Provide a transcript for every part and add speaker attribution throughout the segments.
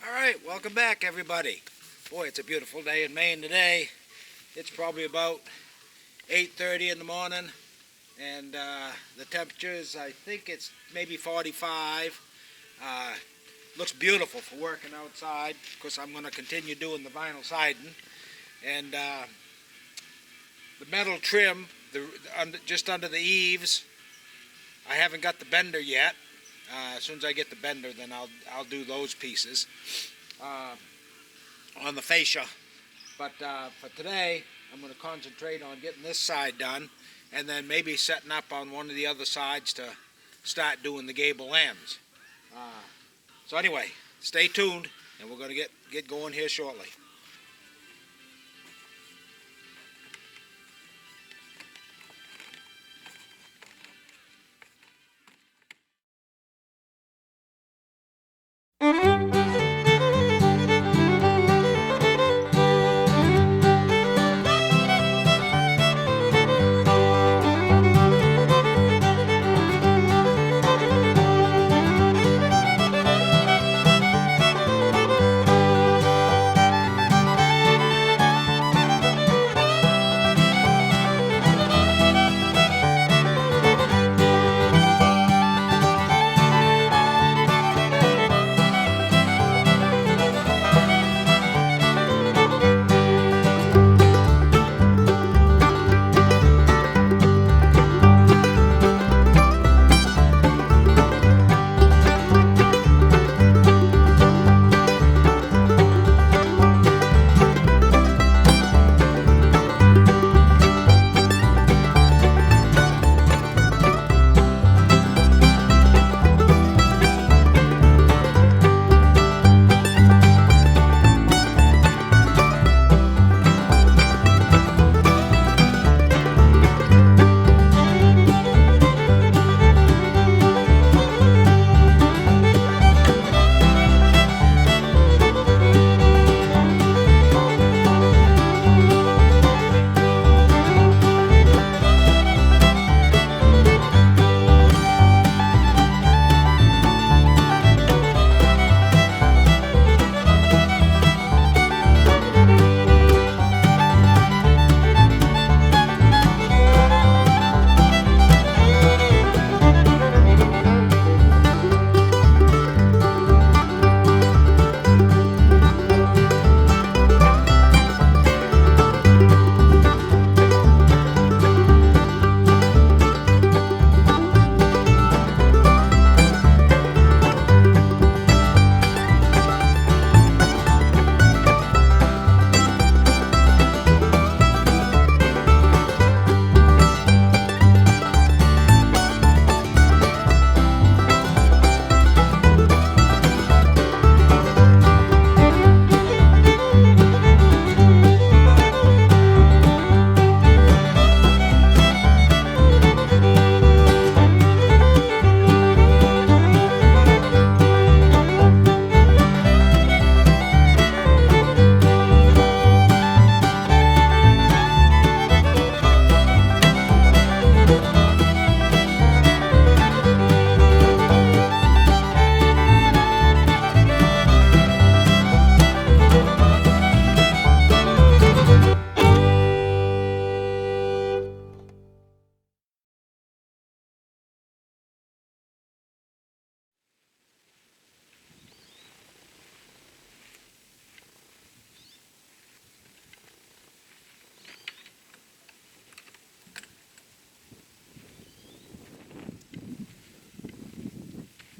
Speaker 1: Alright, welcome back everybody. Boy, it's a beautiful day in Maine today. It's probably about 8:30 in the morning, and the temperature is, I think it's maybe 45. Looks beautiful for working outside, because I'm going to continue doing the vinyl siding. And the metal trim, just under the eaves, I haven't got the bender yet. As soon as I get the bender, then I'll do those pieces on the fascia. But for today, I'm going to concentrate on getting this side done, and then maybe setting up on one of the other sides to start doing the gable ends. So anyway, stay tuned, and we're going to get going here shortly.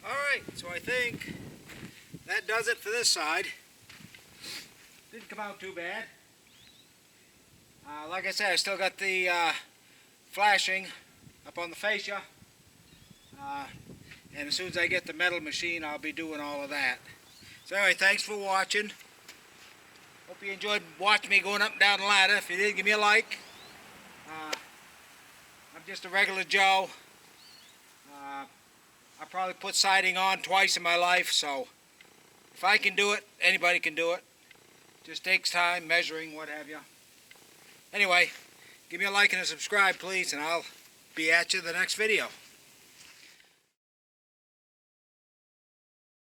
Speaker 1: Alright, so I think that does it for this side. Didn't come out too bad. Like I said, I still got the flashing up on the fascia. And as soon as I get the metal machine, I'll be doing all of that. So anyway, thanks for watching. Hope you enjoyed watching me going up and down the ladder. If you did, give me a like. I'm just a regular Joe. I probably put siding on twice in my life, so if I can do it, anybody can do it. Just takes time, measuring, what have you. Anyway, give me a like and a subscribe, please, and I'll be at you in the next video.